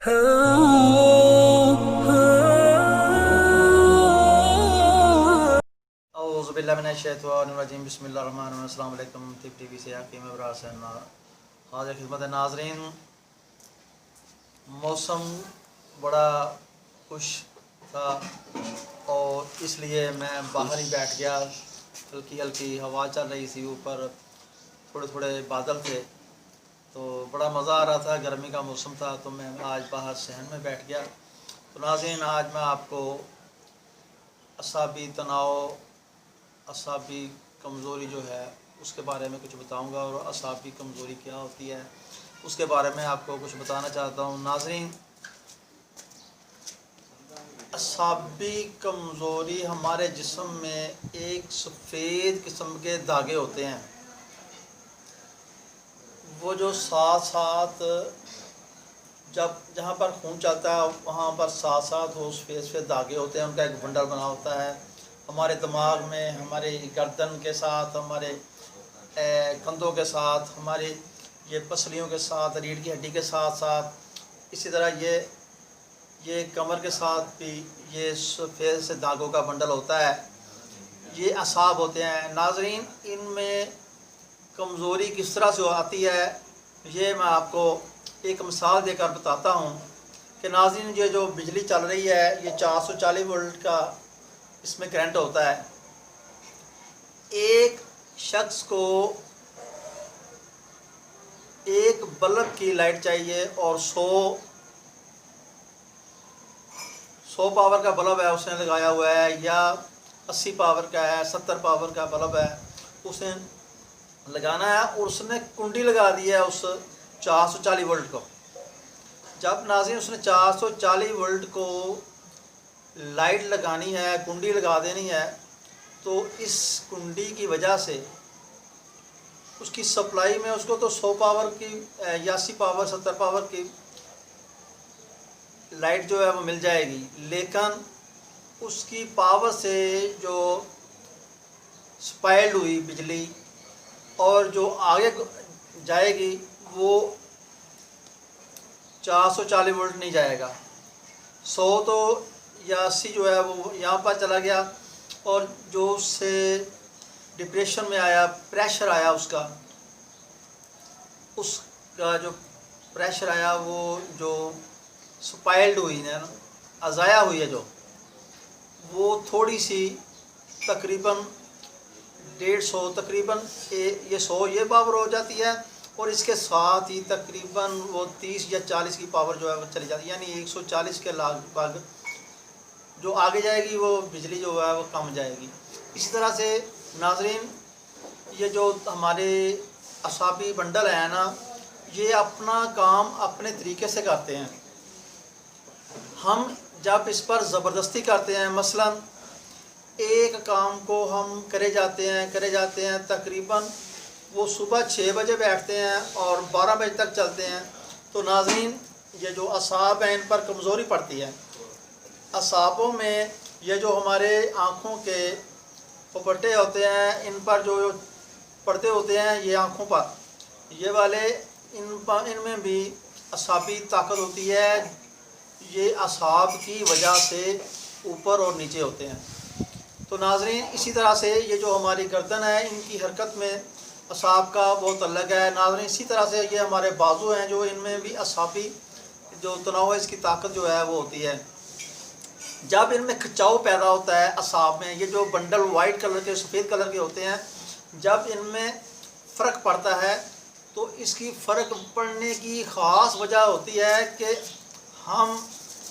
اعوذباللہ بسم اللہ الرحمن الرحیم۔ السلام علیکم۔ طب ٹی وی سے آپ کی میں براس حاضر خدمت ناظرین۔ موسم بڑا خوش تھا اور اس لیے میں باہر ہی بیٹھ گیا۔ ہلکی ہلکی ہوا چل رہی تھی، اوپر تھوڑے تھوڑے بادل تھے، تو بڑا مزہ آ رہا تھا۔ گرمی کا موسم تھا تو میں آج باہر صحن میں بیٹھ گیا۔ تو ناظرین، آج میں آپ کو اعصابی تناؤ، اعصابی کمزوری جو ہے اس کے بارے میں کچھ بتاؤں گا، اور اعصابی کمزوری کیا ہوتی ہے اس کے بارے میں آپ کو کچھ بتانا چاہتا ہوں۔ ناظرین، اعصابی کمزوری ہمارے جسم میں ایک سفید قسم کے دھاگے ہوتے ہیں، وہ جو ساتھ ساتھ جہاں پر خون چلتا ہے وہاں پر ساتھ ساتھ وہ سفید دھاگے ہوتے ہیں، ان کا ایک بنڈل بنا ہوتا ہے۔ ہمارے دماغ میں، ہمارے گردن کے ساتھ، ہمارے کندھوں کے ساتھ، ہماری یہ پسلیوں کے ساتھ، ریڑھ کی ہڈی کے ساتھ ساتھ، اسی طرح یہ کمر کے ساتھ بھی یہ سفید سے دھاگوں کا بنڈل ہوتا ہے، یہ اعصاب ہوتے ہیں۔ ناظرین، ان میں کمزوری کس طرح سے آتی ہے یہ میں آپ کو ایک مثال دے کر بتاتا ہوں کہ ناظرین، یہ جو بجلی چل رہی ہے یہ 440 وولٹ کا اس میں کرنٹ ہوتا ہے۔ ایک شخص کو ایک بلب کی لائٹ چاہیے اور 100 پاور کا بلب ہے اس نے لگایا ہوا ہے، یا 80 پاور کا ہے، 70 پاور کا بلب ہے اس نے لگانا ہے، اور اس نے کنڈی لگا دی ہے اس 440 وولٹ کو۔ جب ناظرین اس نے 440 وولٹ کو لائٹ لگانی ہے، کنڈی لگا دینی ہے، تو اس کنڈی کی وجہ سے اس کی سپلائی میں اس کو تو 100 پاور کی یا 80 پاور 70 پاور کی لائٹ جو ہے وہ مل جائے گی، لیکن اس کی پاور سے جو سپائلڈ ہوئی بجلی اور جو آگے جائے گی وہ 440 وولٹ نہیں جائے گا، 100 تو یا 80 جو ہے وہ یہاں پر چلا گیا، اور جو اس سے ڈپریشن میں آیا، پریشر آیا اس کا جو پریشر آیا، وہ جو سپائلڈ ہوئی ہے، اضایا ہوئی ہے جو، وہ تھوڑی سی تقریباً 150 تقریباً یہ 100 یہ پاور ہو جاتی ہے، اور اس کے ساتھ ہی تقریباً وہ 30 یا 40 کی پاور جو ہے وہ چلی جاتی ہے، یعنی 140 کے لگ بھگ جو آگے جائے گی وہ بجلی جو ہے وہ کم جائے گی۔ اسی طرح سے ناظرین، یہ جو ہمارے اعصابی بنڈل ہیں نا، یہ اپنا کام اپنے طریقے سے کرتے ہیں۔ ہم جب اس پر زبردستی کرتے ہیں، مثلا ایک کام کو ہم کرے جاتے ہیں تقریباً وہ صبح 6 بجے بیٹھتے ہیں اور 12 بجے تک چلتے ہیں، تو ناظرین یہ جو اعصاب ہیں ان پر کمزوری پڑتی ہے۔ اعصابوں میں یہ جو ہمارے آنکھوں کے پپٹے ہوتے ہیں، ان پر جو پردے ہوتے ہیں یہ آنکھوں پر، یہ والے ان میں بھی اعصابی طاقت ہوتی ہے، یہ اعصاب کی وجہ سے اوپر اور نیچے ہوتے ہیں۔ تو ناظرین، اسی طرح سے یہ جو ہماری گردن ہے ان کی حرکت میں اعصاب کا بہت الگ ہے۔ ناظرین، اسی طرح سے یہ ہمارے بازو ہیں جو ان میں بھی اعصابی جو تناؤ ہے اس کی طاقت جو ہے وہ ہوتی ہے۔ جب ان میں کھچاؤ پیدا ہوتا ہے اعصاب میں، یہ جو بنڈل وائٹ کلر کے سفید کلر کے ہوتے ہیں، جب ان میں فرق پڑتا ہے تو اس کی فرق پڑنے کی خاص وجہ ہوتی ہے کہ ہم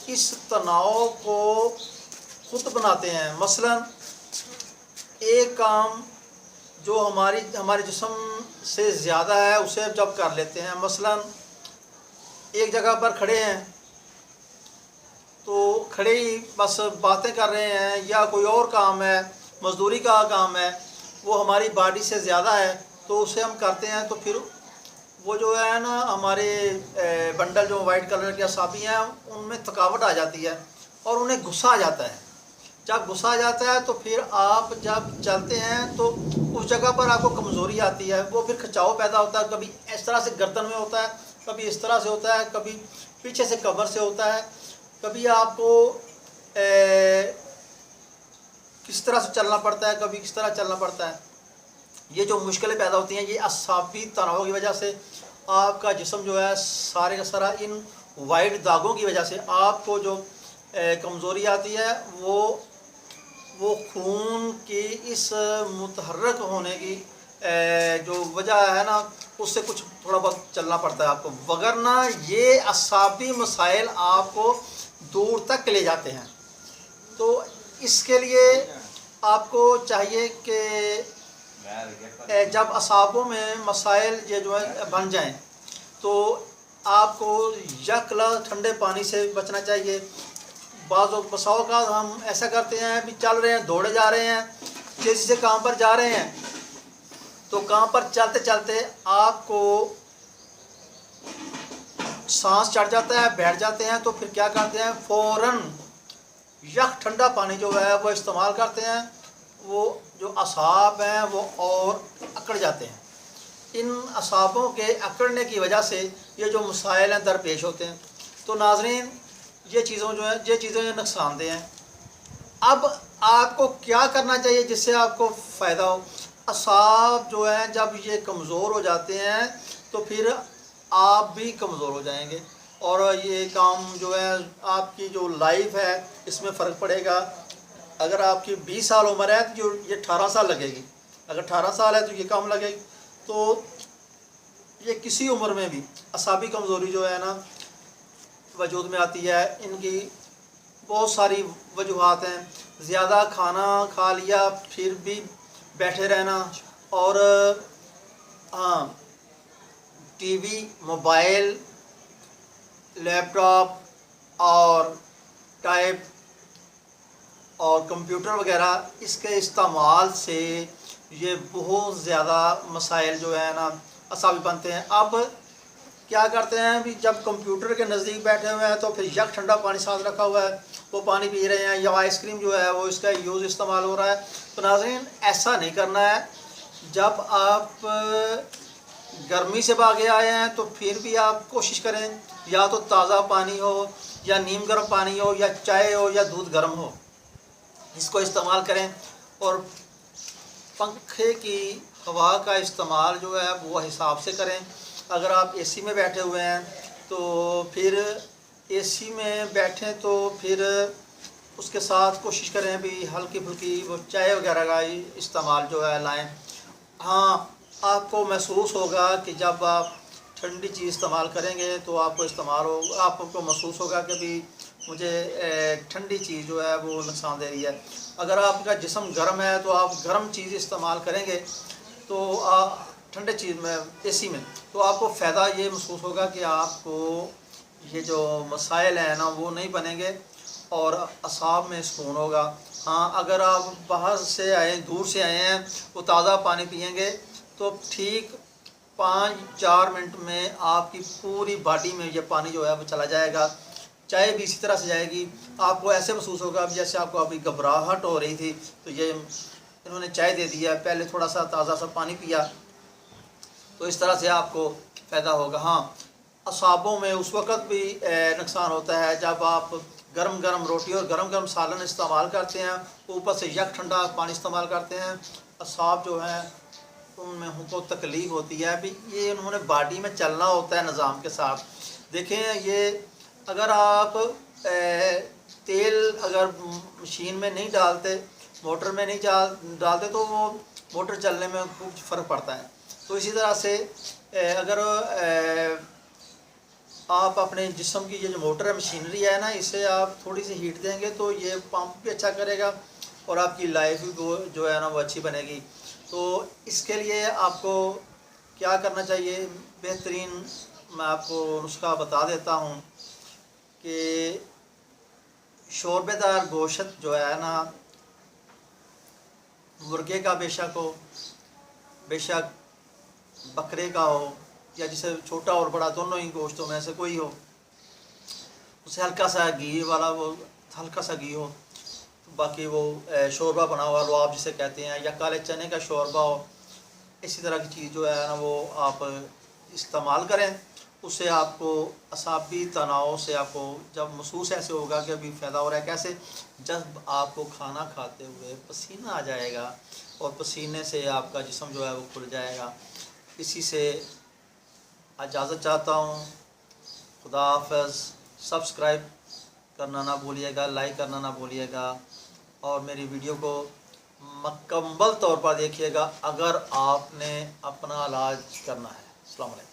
اس تناؤ کو خود بناتے ہیں۔ مثلا ایک کام جو ہمارے جسم سے زیادہ ہے اسے جب کر لیتے ہیں، مثلا ایک جگہ پر کھڑے ہیں تو کھڑے ہی بس باتیں کر رہے ہیں، یا کوئی اور کام ہے، مزدوری کا کام ہے، وہ ہماری باڈی سے زیادہ ہے تو اسے ہم کرتے ہیں، تو پھر وہ جو ہے نا ہمارے بنڈل جو وائٹ کلر کے اعصابی ہیں ان میں تھکاوٹ آ جاتی ہے اور انہیں غصہ آ جاتا ہے۔ جب غصہ آ جاتا ہے تو پھر آپ جب چلتے ہیں تو اس جگہ پر آپ کو کمزوری آتی ہے، وہ پھر کھچاؤ پیدا ہوتا ہے، کبھی اس طرح سے گردن میں ہوتا ہے، کبھی اس طرح سے ہوتا ہے، کبھی پیچھے سے کمر سے ہوتا ہے، کبھی آپ کو کس طرح سے چلنا پڑتا ہے، کبھی کس طرح چلنا پڑتا ہے. یہ جو مشکلیں پیدا ہوتی ہیں یہ اعصابی تناؤ کی وجہ سے، آپ کا جسم جو ہے سارے کا سارا ان وائٹ داغوں کی وجہ سے آپ کو جو کمزوری آتی ہے وہ خون کی اس متحرک ہونے کی جو وجہ ہے نا، اس سے کچھ تھوڑا بہت چلنا پڑتا ہے آپ کو، وگرنہ یہ اعصابی مسائل آپ کو دور تک لے جاتے ہیں. تو اس کے لیے آپ کو چاہیے کہ جب اعصابوں میں مسائل یہ جو ہے بن جائیں تو آپ کو یکلا ٹھنڈے پانی سے بچنا چاہیے. بعض اوقات ہم ایسا کرتے ہیں بھی چل رہے ہیں، دوڑے جا رہے ہیں، تیزی سے کام پر جا رہے ہیں، تو کام پر چلتے چلتے آپ کو سانس چڑھ جاتا ہے، بیٹھ جاتے ہیں، تو پھر کیا کرتے ہیں فوراً یک ٹھنڈا پانی جو ہے وہ استعمال کرتے ہیں. وہ جو اعصاب ہیں وہ اور اکڑ جاتے ہیں. ان اعصابوں کے اکڑنے کی وجہ سے یہ جو مسائل ہیں درپیش ہوتے ہیں. تو ناظرین یہ چیزیں نقصان دہ ہیں. اب آپ کو کیا کرنا چاہیے جس سے آپ کو فائدہ ہو؟ اعصاب جو ہیں جب یہ کمزور ہو جاتے ہیں تو پھر آپ بھی کمزور ہو جائیں گے، اور یہ کام جو ہے آپ کی جو لائف ہے اس میں فرق پڑے گا. اگر آپ کی 20 سال عمر ہے تو یہ 18 سال لگے گی، اگر 18 سال ہے تو یہ کم لگے گی. تو یہ کسی عمر میں بھی اعصابی کمزوری جو ہے نا وجود میں آتی ہے. ان کی بہت ساری وجوہات ہیں. زیادہ کھانا کھا لیا پھر بھی بیٹھے رہنا، اور ہاں ٹی وی، موبائل، لیپ ٹاپ اور ٹائپ اور کمپیوٹر وغیرہ اس کے استعمال سے یہ بہت زیادہ مسائل جو ہے نا اعصابی بنتے ہیں. اب کیا کرتے ہیں بھی جب کمپیوٹر کے نزدیک بیٹھے ہوئے ہیں تو پھر یک ٹھنڈا پانی ساتھ رکھا ہوا ہے، وہ پانی پی رہے ہیں، یا آئس کریم جو ہے وہ اس کا یوز استعمال ہو رہا ہے. تو ناظرین ایسا نہیں کرنا ہے. جب آپ گرمی سے بھاگے آئے ہیں تو پھر بھی آپ کوشش کریں یا تو تازہ پانی ہو یا نیم گرم پانی ہو یا چائے ہو یا دودھ گرم ہو، اس کو استعمال کریں. اور پنکھے کی ہوا کا استعمال جو ہے وہ حساب سے کریں. اگر آپ اے سی میں بیٹھے ہوئے ہیں تو پھر اے سی میں بیٹھیں تو پھر اس کے ساتھ کوشش کریں بھی ہلکی پھلکی وہ چائے وغیرہ کا استعمال جو ہے لائیں. ہاں آپ کو محسوس ہوگا کہ جب آپ ٹھنڈی چیز استعمال کریں گے تو آپ کو محسوس ہوگا کہ بھی مجھے ٹھنڈی چیز جو ہے وہ نقصان دے رہی ہے. اگر آپ کا جسم گرم ہے تو آپ گرم چیز استعمال کریں گے تو ٹھنڈے چیز میں اے سی میں تو آپ کو فائدہ یہ محسوس ہوگا کہ آپ کو یہ جو مسائل ہیں نا وہ نہیں بنیں گے اور اعصاب میں سکون ہوگا. ہاں اگر آپ باہر سے دور سے آئے ہیں وہ تازہ پانی پئیں گے تو ٹھیک 5-4 منٹ میں آپ کی پوری باڈی میں یہ پانی جو ہے وہ چلا جائے گا. چائے بھی اسی طرح سے جائے گی. آپ کو ایسے محسوس ہوگا جیسے آپ کو ابھی گھبراہٹ ہو رہی تھی تو یہ انہوں نے چائے دے دیا، پہلے تھوڑا سا تازہ سا پانی پیا، تو اس طرح سے آپ کو فائدہ ہوگا. ہاں اعصابوں میں اس وقت بھی نقصان ہوتا ہے جب آپ گرم گرم روٹی اور گرم گرم سالن استعمال کرتے ہیں، اوپر سے یک ٹھنڈا پانی استعمال کرتے ہیں. اعصاب جو ہیں ان میں ہم کو تکلیف ہوتی ہے. ابھی یہ انہوں نے باڈی میں چلنا ہوتا ہے نظام کے ساتھ. دیکھیں یہ اگر آپ تیل اگر مشین میں نہیں ڈالتے، موٹر میں نہیں ڈالتے تو وہ موٹر چلنے میں کچھ فرق پڑتا ہے. تو اسی طرح سے اگر آپ اپنے جسم کی یہ جو موٹر ہے مشینری ہے نا اسے آپ تھوڑی سی ہیٹ دیں گے تو یہ پمپ بھی اچھا کرے گا اور آپ کی لائف جو ہے نا وہ اچھی بنے گی. تو اس کے لیے آپ کو کیا کرنا چاہیے؟ بہترین میں آپ کو نسخہ بتا دیتا ہوں کہ شوربے دار گوشت جو ہے نا مرغے کا بے شک ہو، بے شک بکرے کا ہو، یا جسے چھوٹا اور بڑا دونوں ہی گوشتوں میں سے کوئی ہو، اسے ہلکا سا گھی والا وہ ہلکا سا گھی ہو، باقی وہ شوربہ بنا ہوا لعاب جسے کہتے ہیں، یا کالے چنے کا شوربہ ہو، اسی طرح کی چیز جو ہے نا وہ آپ استعمال کریں اسے آپ کو اعصابی تناؤ سے آپ کو جب محسوس ایسے ہوگا کہ ابھی فائدہ ہو رہا ہے، کیسے؟ جب آپ کو کھانا کھاتے ہوئے پسینہ آ جائے گا اور پسینے سے آپ کا جسم جو ہے وہ کھل جائے گا۔ اسی سے اجازت چاہتا ہوں، خدا حافظ۔ سبسکرائب کرنا نہ بھولیے گا، لائک کرنا نہ بھولیے گا، اور میری ویڈیو کو مکمل طور پر دیکھیے گا اگر آپ نے اپنا علاج کرنا ہے۔ السلام علیکم۔